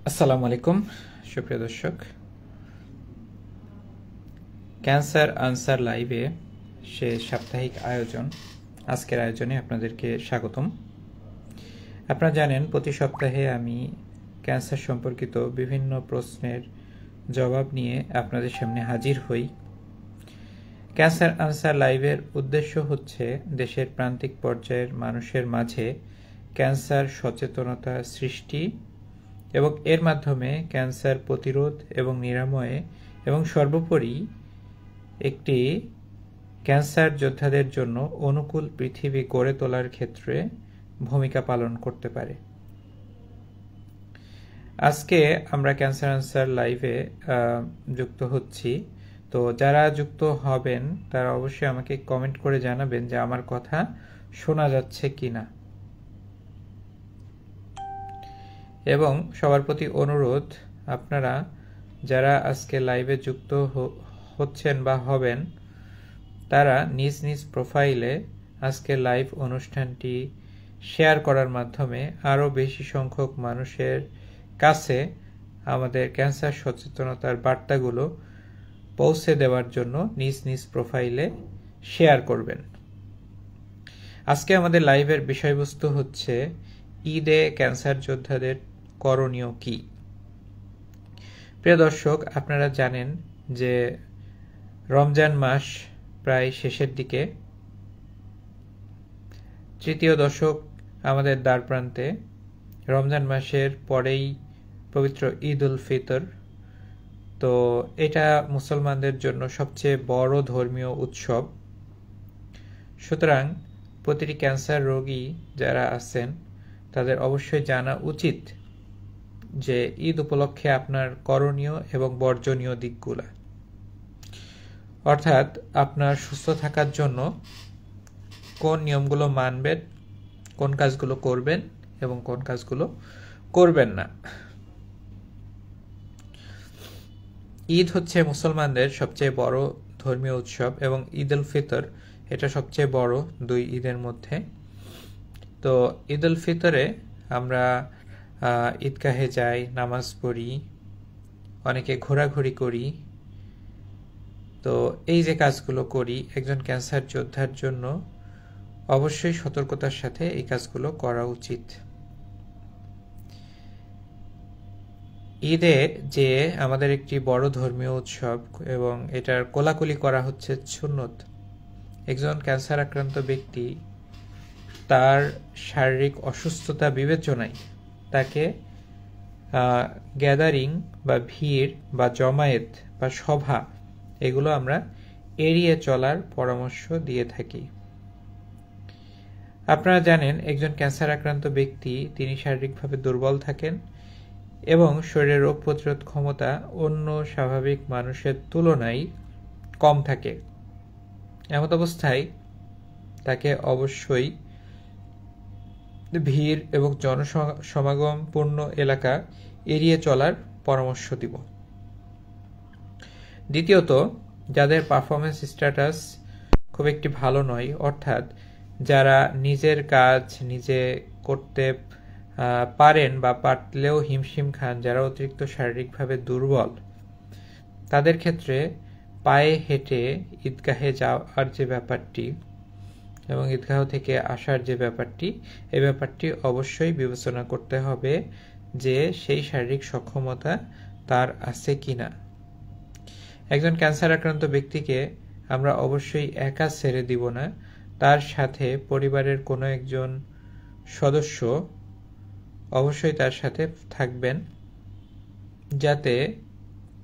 আসসালামু আলাইকুম সুপ্রিয় দর্শক, ক্যান্সার আনসার লাইভে সে সাপ্তাহিক আয়োজন আজকের আয়োজনে আপনাদেরকে স্বাগতম। আপনারা জানেন প্রতি সপ্তাহে আমি ক্যান্সার সম্পর্কিত বিভিন্ন প্রশ্নের জবাব নিয়ে আপনাদের সামনে হাজির হই। ক্যান্সার আনসার লাইভের উদ্দেশ্য হচ্ছে দেশের প্রান্তিক পর্যায়ের মানুষের মাঝে ক্যান্সার সচেতনতা সৃষ্টি এবং এর মাধ্যমে ক্যান্সার প্রতিরোধ এবং নিরাময়ে এবং সর্বোপরি একটি ক্যান্সার যোদ্ধাদের জন্য অনুকূল পৃথিবী গড়ে তোলার ক্ষেত্রে ভূমিকা পালন করতে পারে। আজকে আমরা ক্যান্সার আনসার লাইভে যুক্ত হচ্ছি, তো যারা যুক্ত হবেন তারা অবশ্যই আমাকে কমেন্ট করে জানাবেন যে আমার কথা শোনা যাচ্ছে কিনা। এবং সবার প্রতি অনুরোধ, আপনারা যারা আজকে লাইভে যুক্ত হচ্ছেন বা হবেন তারা নিজ নিজ প্রোফাইলে আজকের লাইভ অনুষ্ঠানটি শেয়ার করার মাধ্যমে আরও বেশি সংখ্যক মানুষের কাছে আমাদের ক্যান্সার সচেতনতার বার্তাগুলো পৌঁছে দেওয়ার জন্য নিজ নিজ প্রোফাইলে শেয়ার করবেন। আজকে আমাদের লাইভের বিষয়বস্তু হচ্ছে ঈদে ক্যান্সার যোদ্ধাদের করণীয় কি। প্রিয় দর্শক, আপনারা জানেন যে রমজান মাস প্রায় শেষের দিকে, তৃতীয় দশক আমাদের দ্বারপ্রান্তে। রমজান মাসের পরেই পবিত্র ঈদ উল ফিতর, তো এটা মুসলমানদের জন্য সবচেয়ে বড় ধর্মীয় উৎসব। সুতরাং প্রতিটি ক্যান্সার রোগী যারা আছেন তাদের অবশ্যই জানা উচিত যে ঈদ উপলক্ষে আপনার করণীয় এবং বর্জনীয় দিকগুলা, অর্থাৎ আপনার সুস্থ থাকার জন্য কোন নিয়মগুলো মানবেন, কোন কাজগুলো করবেন এবং কোন কাজগুলো করবেন না। ঈদ হচ্ছে মুসলমানদের সবচেয়ে বড় ধর্মীয় উৎসব এবং ঈদ উল ফিতর এটা সবচেয়ে বড় দুই ঈদের মধ্যে। তো ঈদ উল ফিতরে আমরা ঈদগাহে যাই, নামাজ পড়ি, অনেকে ঘোরাঘুরি করি। তো এই যে কাজগুলো করি, একজন ক্যান্সার যোদ্ধার জন্য অবশ্যই সতর্কতার সাথে এই কাজগুলো করা উচিত। ঈদে যে আমাদের একটি বড় ধর্মীয় উৎসব এবং এটার কোলাকুলি করা হচ্ছে সুন্নত। একজন ক্যান্সার আক্রান্ত ব্যক্তি তার শারীরিক অসুস্থতা বিবেচনায় তাকে গ্যাদারিং বা ভিড় বা জমায়েত বা সভা এগুলো আমরা এড়িয়ে চলার পরামর্শ দিয়ে থাকি। আপনারা জানেন একজন ক্যান্সার আক্রান্ত ব্যক্তি তিনি শারীরিকভাবে দুর্বল থাকেন এবং শরীরের রোগ প্রতিরোধ ক্ষমতা অন্য স্বাভাবিক মানুষের তুলনায় কম থাকে। এমত অবস্থায় তাকে অবশ্যই ভিড় এবং জনসমাগমপূর্ণ এলাকা এড়িয়ে চলার পরামর্শ দিব। দ্বিতীয়ত, যাদের পারফরমেন্স স্ট্যাটাস খুব একটি ভালো নয়, অর্থাৎ যারা নিজের কাজ নিজে করতে পারেন বা পারলেও হিমশিম খান, যারা অতিরিক্ত শারীরিকভাবে দুর্বল, তাদের ক্ষেত্রে পায়ে হেঁটে ঈদগাহে যাওয়ার যে ব্যাপারটি এবং ঈদগাহ থেকে আসার যে ব্যাপারটি, এই ব্যাপারটি অবশ্যই বিবেচনা করতে হবে যে সেই শারীরিক সক্ষমতা তার আছে কিনা। একজন ক্যান্সার আক্রান্ত ব্যক্তিকে আমরা অবশ্যই একা ছেড়ে দিব না, তার সাথে পরিবারের কোনো একজন সদস্য অবশ্যই তার সাথে থাকবেন যাতে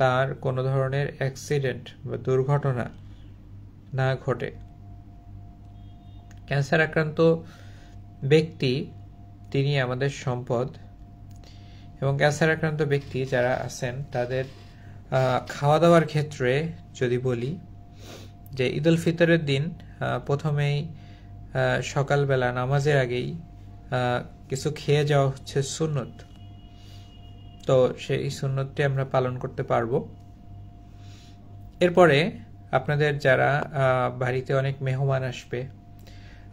তার কোনো ধরনের অ্যাক্সিডেন্ট বা দুর্ঘটনা না ঘটে। ক্যান্সার আক্রান্ত ব্যক্তি তিনি আমাদের সম্পদ এবং ক্যান্সার আক্রান্ত ব্যক্তি যারা আছেন তাদের খাওয়া দাওয়ার ক্ষেত্রে যদি বলি যে ঈদ উল ফিতরের দিন প্রথমেই সকালবেলা নামাজের আগেই কিছু খেয়ে যাওয়া হচ্ছে সুন্নত। তো সেই সুন্নতটি আমরা পালন করতে পারবো। এরপরে আপনাদের যারা বাড়িতে অনেক মেহমান আসবে,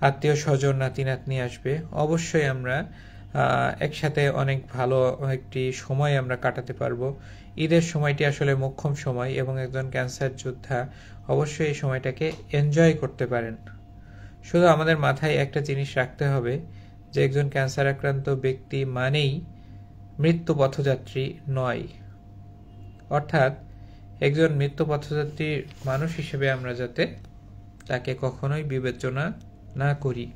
আত্মীয় স্বজন নাতি নাতনি আসবে, অবশ্যই আমরা একসাথে অনেক ভালো একটি সময় আমরা কাটাতে পারবো। ঈদের সময়টি আসলে মোক্ষম সময় এবং একজন ক্যান্সার যোদ্ধা অবশ্যই এই সময়টাকে এনজয় করতে পারেন। শুধু আমাদের মাথায় একটা জিনিস রাখতে হবে যে একজন ক্যান্সার আক্রান্ত ব্যক্তি মানেই মৃত্যু পথযাত্রী নয়। অর্থাৎ একজন মৃত্যু পথযাত্রী মানুষ হিসেবে আমরা যাতে তাকে কখনোই বিবেচনা না করি।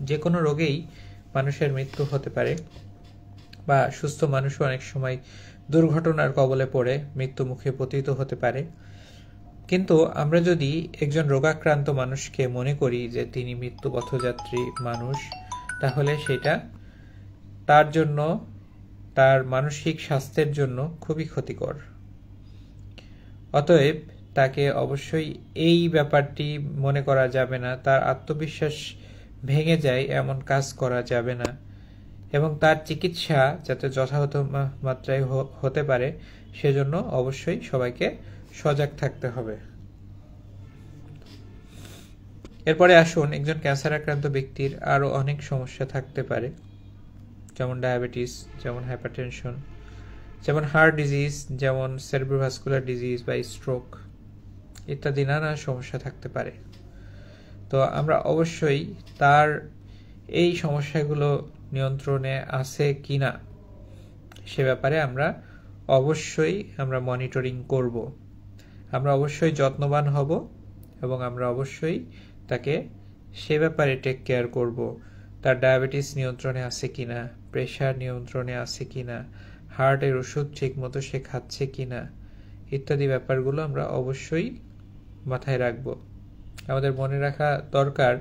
যে কোনো রোগেই মানুষের মৃত্যু হতে পারে বা সুস্থ মানুষও অনেক সময় দুর্ঘটনার কবলে পড়ে মৃত্যু মুখে পতিত হতে পারে। কিন্তু আমরা যদি একজন রোগাক্রান্ত মানুষকে মনে করি যে তিনি মৃত্যু পথযাত্রী মানুষ, তাহলে সেটা তার জন্য, তার মানসিক স্বাস্থ্যের জন্য খুবই ক্ষতিকর। অতএব তাকে অবশ্যই এই ব্যাপারটি মনে করা যাবে না, তার আত্মবিশ্বাস ভেঙে যায় এমন কাজ করা যাবে না, এবং তার চিকিৎসা যাতে যথাযথ মাত্রায় হতে পারে সেজন্য অবশ্যই সবাইকে সজাগ থাকতে হবে। এরপরে আসুন, একজন ক্যান্সার আক্রান্ত ব্যক্তির আরও অনেক সমস্যা থাকতে পারে, যেমন ডায়াবেটিস, যেমন হাইপারটেনশন, যেমন হার্ট ডিজিজ, যেমন সেরিব্রোভাস্কুলার ডিজিজ বা স্ট্রোক ইত্যাদি নানা সমস্যা থাকতে পারে। তো আমরা অবশ্যই তার এই সমস্যাগুলো নিয়ন্ত্রণে আছে কিনা সে ব্যাপারে আমরা অবশ্যই মনিটরিং করব। আমরা অবশ্যই যত্নবান হব এবং আমরা অবশ্যই তাকে সে ব্যাপারে টেক কেয়ার করব। তার ডায়াবেটিস নিয়ন্ত্রণে আছে কিনা, প্রেশার নিয়ন্ত্রণে আছে কিনা, হার্টের ওষুধ ঠিক মতো সে খাচ্ছে কিনা ইত্যাদি ব্যাপারগুলো আমরা অবশ্যই মাথায় রাখব। আমাদের মনে রাখা দরকার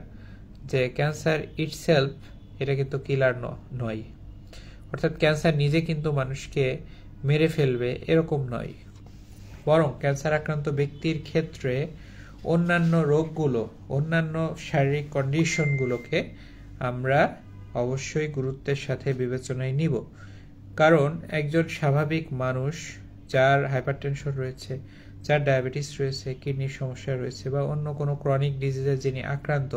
যে ক্যান্সার ইটসেলফ এটা কিন্তু কিলার নয়। অর্থাৎ ক্যান্সার নিজে কিন্তু মানুষকে মেরে ফেলবে এরকম নয়, বরং ক্যান্সার আক্রান্ত ব্যক্তির ক্ষেত্রে অন্যান্য রোগগুলো, অন্যান্য শারীরিক কন্ডিশনগুলোকে আমরা অবশ্যই গুরুত্বের সাথে বিবেচনায় নিব। কারণ একজন স্বাভাবিক মানুষ যার হাইপারটেনশন রয়েছে, যার ডায়াবেটিস রয়েছে, কিডনির সমস্যা রয়েছে বা অন্য কোনো ক্রনিক ডিজিজে যিনি আক্রান্ত,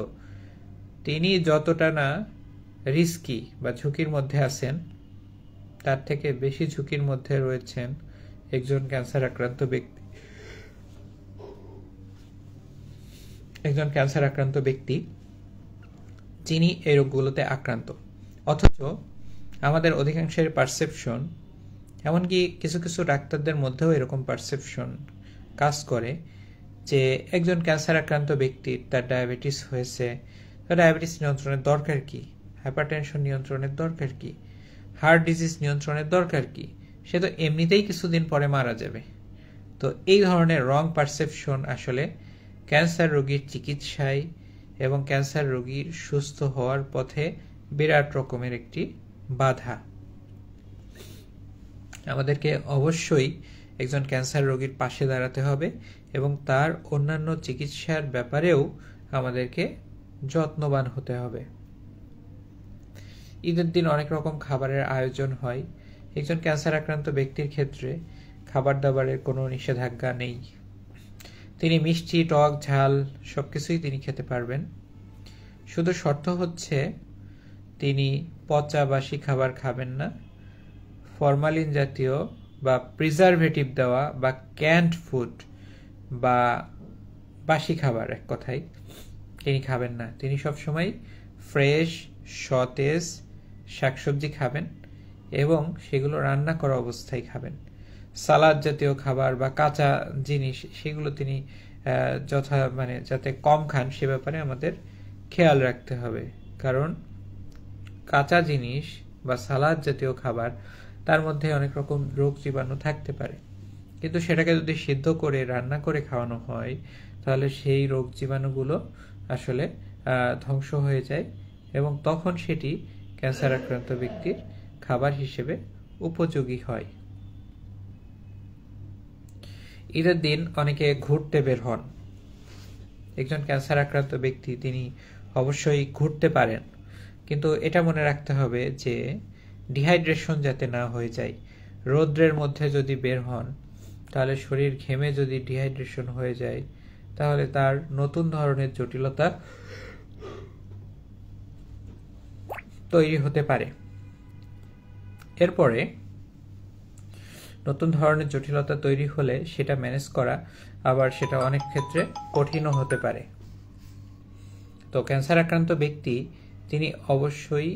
তিনি যতটা না রিস্কি বা ঝুঁকির মধ্যে আছেন তার থেকে বেশি ঝুঁকির মধ্যে রয়েছেন একজন ক্যান্সার আক্রান্ত ব্যক্তি। একজন ক্যান্সার আক্রান্ত ব্যক্তি যিনি এই রোগগুলোতে আক্রান্ত, অথচ আমাদের অধিকাংশের পারসেপশন, এমনকি কিছু কিছু ডাক্তারদের মধ্যেও এরকম পারসেপশন কাজ করে যে একজন ক্যান্সার আক্রান্ত ব্যক্তির তার ডায়াবেটিস হয়েছে, তার ডায়াবেটিস নিয়ন্ত্রণের দরকার কি, হাইপারটেনশন নিয়ন্ত্রণের দরকার কি, হার্ট ডিজিজ নিয়ন্ত্রণের দরকার কি, সে তো এমনিতেই কিছুদিন পরে মারা যাবে। তো এই ধরনের রং পারসেপশন আসলে ক্যান্সার রোগীর চিকিৎসায় এবং ক্যান্সার রোগীর সুস্থ হওয়ার পথে বিরাট রকমের একটি বাধা। আমাদেরকে অবশ্যই একজন ক্যান্সার রোগীর পাশে দাঁড়াতে হবে এবং তার অন্যান্য চিকিৎসার ব্যাপারেও আমাদেরকে যত্নবান হতে হবে। ঈদের দিন অনেক রকম খাবারের আয়োজন হয়। একজন ক্যান্সার আক্রান্ত ব্যক্তির ক্ষেত্রে খাবার দাবারের কোনো নিষেধাজ্ঞা নেই। তিনি মিষ্টি, টক, ঝাল সবকিছুই তিনি খেতে পারবেন। শুধু শর্ত হচ্ছে তিনি পচা বাসি খাবার খাবেন না, ফরমালিন জাতীয় বা প্রিজারভেটিভ দেওয়া বা ক্যান্ড ফুড বা বাসি খাবার এক কথায় তিনি খাবেন না। তিনি সবসময় ফ্রেশ, সতেজ শাকসবজি খাবেন এবং সেগুলো রান্না করা অবস্থায় খাবেন। সালাদ জাতীয় খাবার বা কাঁচা জিনিস সেগুলো তিনি যাতে কম খান সে ব্যাপারে আমাদের খেয়াল রাখতে হবে। কারণ কাঁচা জিনিস বা সালাদ জাতীয় খাবার তার মধ্যে অনেক রকম রোগ জীবাণু থাকতে পারে, কিন্তু সেটাকে যদি সিদ্ধ করে রান্না করে খাওয়ানো হয় তাহলে সেই রোগ জীবাণুগুলো আসলে ধ্বংস হয়ে যায় এবং তখন সেটি ক্যান্সার আক্রান্ত ব্যক্তির খাবার হিসেবে উপযোগী হয়। ঈদের দিন অনেকে ঘুরতে বের হন। একজন ক্যান্সার আক্রান্ত ব্যক্তি তিনি অবশ্যই ঘুরতে পারেন, কিন্তু এটা মনে রাখতে হবে যে ডিহাইড্রেশন যাতে না হয়ে যায়। রৌদ্রের মধ্যে যদি বের হন তাহলে শরীর ঘেমে যদি ডিহাইড্রেশন হয়ে যায় তাহলে তার নতুন ধরনের জটিলতা তৈরি হতে পারে। এরপরে নতুন ধরনের জটিলতা তৈরি হলে সেটা ম্যানেজ করা আবার সেটা অনেক ক্ষেত্রে কঠিনও হতে পারে। তো ক্যান্সার আক্রান্ত ব্যক্তি তিনি অবশ্যই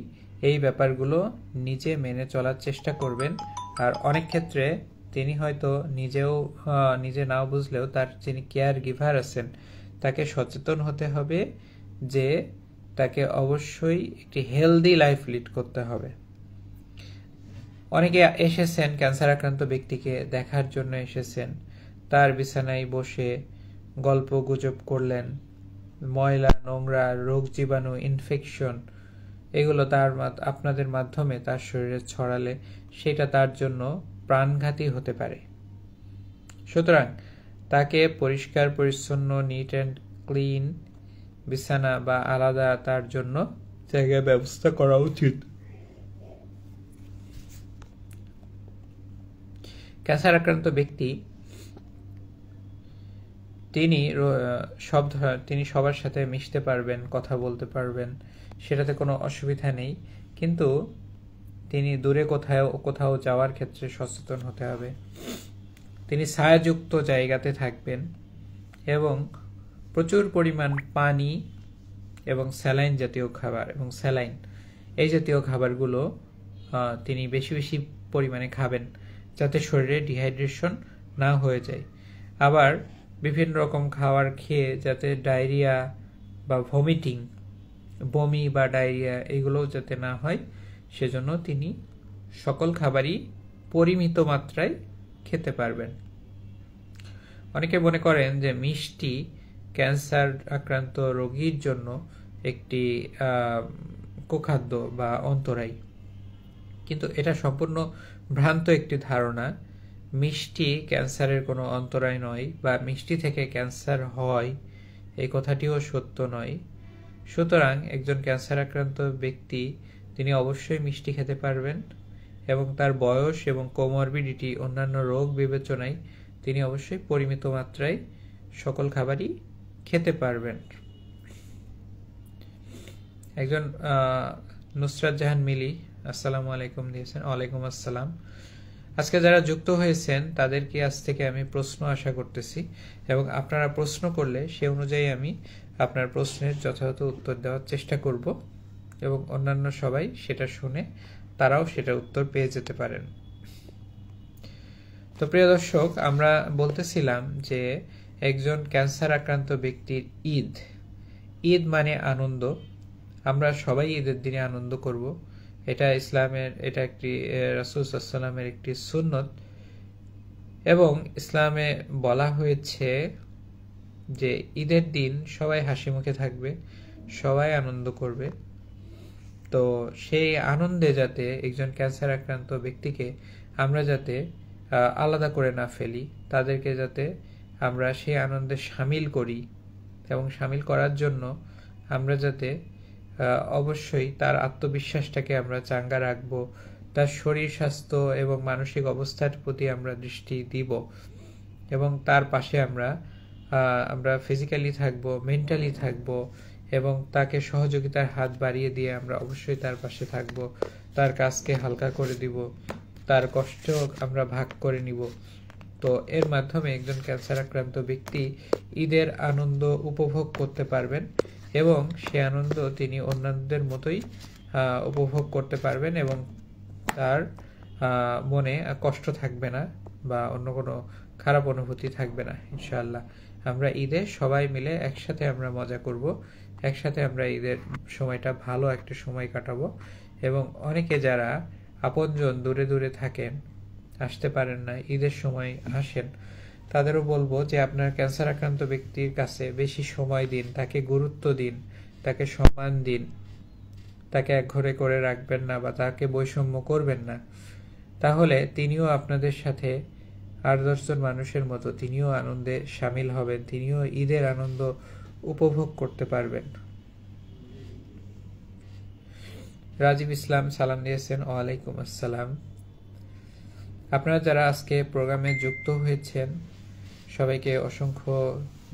এই ব্যাপারগুলো নিজে মেনে চলার চেষ্টা করবেন। আর অনেক ক্ষেত্রে তিনি হয়তো নিজে নাও বুঝলেও তার যিনি কেয়ার গিভার আছেন তাকে সচেতন হতে হবে যে তাকে অবশ্যই একটি হেলদি লাইফ লিড করতে হবে। অনেকে এসেছেন ক্যান্সার আক্রান্ত ব্যক্তিকে দেখার জন্য এসেছেন, তার বিছানায় বসে গল্প গুজব করলেন, ময়লা নোংরা রোগ জীবাণু ইনফেকশন এগুলো আপনাদের মাধ্যমে তার শরীরে ছড়ালে সেটা তার জন্য প্রাণঘাতী হতে পারে। সুতরাং তাকে পরিষ্কার পরিচ্ছন্ন নিট অ্যান্ড ক্লিন বিছানা বা আলাদা তার জন্য জায়গায় ব্যবস্থা করা উচিত। ক্যান্সার আক্রান্ত ব্যক্তি তিনি সবার সাথে মিশতে পারবেন, কথা বলতে পারবেন, সেটাতে কোনো অসুবিধা নেই। কিন্তু তিনি দূরে কোথাও যাওয়ার ক্ষেত্রে সচেতন হতে হবে। তিনি ছায়াযুক্ত জায়গাতে থাকবেন এবং প্রচুর পরিমাণ পানি এবং স্যালাইন জাতীয় খাবার এবং স্যালাইন এই জাতীয় খাবারগুলো তিনি বেশি বেশি পরিমাণে খাবেন, যাতে শরীরে ডিহাইড্রেশন না হয়ে যায়। আবার বিভিন্ন রকম খাবার খেয়ে যাতে ডায়রিয়া বা ভমিটিং, বমি বা ডায়রিয়া এগুলোও যাতে না হয়, সেজন্য তিনি সকল খাবারই পরিমিত মাত্রায় খেতে পারবেন। অনেকে মনে করেন যে মিষ্টি ক্যান্সার আক্রান্ত রোগীর জন্য একটি কুখাদ্য বা অন্তরায়, কিন্তু এটা সম্পূর্ণ ভ্রান্ত একটি ধারণা। মিষ্টি ক্যান্সারের কোনো অন্তরায় নয় বা মিষ্টি থেকে ক্যান্সার হয় এই কথাটিও সত্য নয়। সুতরাং একজন ক্যান্সার আক্রান্ত ব্যক্তি তিনি অবশ্যই মিষ্টি খেতে পারবেন এবং তার বয়স এবং কোমরবিডিটি অন্যান্য রোগ বিবেচনায় তিনি অবশ্যই পরিমিত মাত্রায় সকল খাবারই খেতে পারবেন। একজন নুসরাত জাহান মিলি আসসালামু আলাইকুম দিয়েছেন। ওয়ালাইকুম আসসালাম। আজকে যারা যুক্ত হয়েছেন তাদেরকে আজ থেকে আমি প্রশ্ন আশা করতেছি এবং আপনারা প্রশ্ন করলে সে অনুযায়ী আমি আপনার প্রশ্নের যথাযথ উত্তর দেওয়ার চেষ্টা করব এবং অন্যান্য সবাই সেটা শুনে তারাও সেটা উত্তর পেয়ে যেতে পারেন। তো প্রিয় দর্শক, আমরা বলতেছিলাম যে একজন ক্যান্সার আক্রান্ত ব্যক্তির ঈদ মানে আনন্দ। আমরা সবাই ঈদের দিনে আনন্দ করব। এটা ইসলামের, এটা একটি রাসূল সাল্লাল্লাহু আলাইহি ওয়াসাল্লামের একটি সুন্নত এবং ইসলামে বলা হয়েছে যে ঈদের দিন সবাই হাসি মুখে থাকবে, সবাই আনন্দ করবে। তো সেই আনন্দে যাতে একজন ক্যান্সার আক্রান্ত ব্যক্তিকে আমরা যাতে আলাদা করে না ফেলি, তাদেরকে যাতে আমরা সেই আনন্দে সামিল করি এবং সামিল করার জন্য আমরা যাতে অবশ্যই তার আত্মবিশ্বাসটাকে আমরা চাঙ্গা রাখবো, তার শরীর স্বাস্থ্য এবং মানসিক অবস্থার প্রতি আমরা দৃষ্টি দিব এবং তার পাশে আমরা ফিজিক্যালি থাকবো, মেন্টালি থাকবো এবং তাকে সহযোগিতার হাত বাড়িয়ে দিয়ে আমরা অবশ্যই তার পাশে থাকবো, তার কাজকে হালকা করে দিব, তার কষ্ট আমরা ভাগ করে নিব। তো এর মাধ্যমে একজন ক্যান্সার আক্রান্ত ব্যক্তি ঈদের আনন্দ উপভোগ করতে পারবেন এবং সে আনন্দ তিনি অন্যান্যদের মতোই উপভোগ করতে পারবেন এবং তার মনে কষ্ট থাকবে না বা অন্য কোনো খারাপ অনুভূতি থাকবে না। ইনশাআল্লাহ আমরা ঈদে সবাই মিলে একসাথে আমরা মজা করব, একসাথে আমরা ঈদের সময়টা ভালো একটা সময় কাটাবো এবং অনেকে যারা আপনজন দূরে দূরে থাকেন, আসতে পারেন না, ঈদের সময় আসেন, তাদেরও বলবো যে আপনার ক্যান্সার আক্রান্ত ব্যক্তির কাছে বেশি সময় দিন, তাকে গুরুত্ব দিন, তাকে সম্মান দিন, তাকে একঘরে করে রাখবেন না বা তাকে বৈষম্য করবেন না। তাহলে তিনিও আপনাদের সাথে ৮-১০ জন মানুষের মতো তিনিও আনন্দে সামিল হবেন, তিনিও ঈদের আনন্দ উপভোগ করতে পারবেন। রাজীব ইসলাম সালাম দিয়েছেন। ওয়ালাইকুম আসসালাম। আপনারা যারা আজকে প্রোগ্রামে যুক্ত হয়েছেন সবাইকে অসংখ্য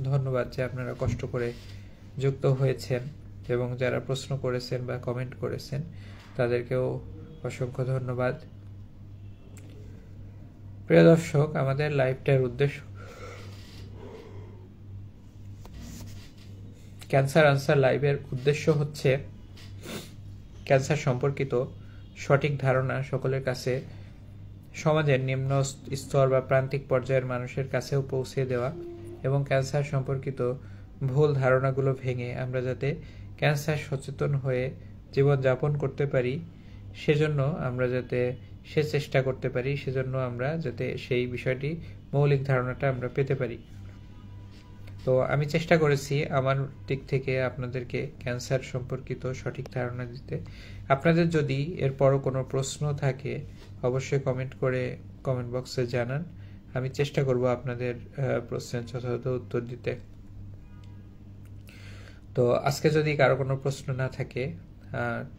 ধন্যবাদ যে আপনারা কষ্ট করে যুক্ত হয়েছেন এবং যারা প্রশ্ন করেছেন বা কমেন্ট করেছেন তাদেরকেও অসংখ্য ধন্যবাদ। প্রিয় দর্শক, আমাদের লাইভটার উদ্দেশ্য ক্যান্সার আনসার লাইভের উদ্দেশ্য হচ্ছে ক্যান্সার সম্পর্কিত সঠিক ধারণা সকলের কাছে, সমাজের নিম্ন স্তর বা প্রান্তিক পর্যায়ের মানুষের কাছেও পৌঁছে দেওয়া এবং ক্যান্সার সম্পর্কিত ভুল ধারণাগুলো ভেঙে আমরা যাতে ক্যান্সার সচেতন হয়ে জীবনযাপন করতে পারি, সেজন্য আমরা যাতে চেষ্টা করতে পারি, সেজন্য আমরা যাতে সেই বিষয়টি মৌলিক ধারণাটা আমরা পেতে পারি। তো আমি চেষ্টা করেছি আমার দিক থেকে আপনাদেরকে ক্যান্সার সম্পর্কিত সঠিক ধারণা দিতে। আপনাদের যদি এরপরও কোনো প্রশ্ন থাকে অবশ্যই কমেন্ট বক্সে জানান। আমি চেষ্টা করব আপনাদের প্রশ্নের যথাযথ উত্তর দিতে। তো আজকে যদি কারো কোনো প্রশ্ন না থাকে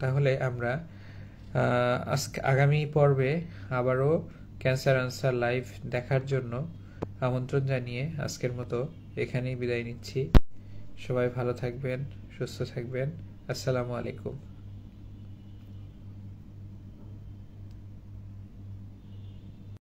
তাহলে আমরা আগামী পর্বে আবারও ক্যান্সার আনসার লাইভ দেখার জন্য আমন্ত্রণ জানিয়ে আজকের মতো এখানেই বিদায় নিচ্ছি। সবাই ভালো থাকবেন, সুস্থ থাকবেন। আসসালামু আলাইকুম।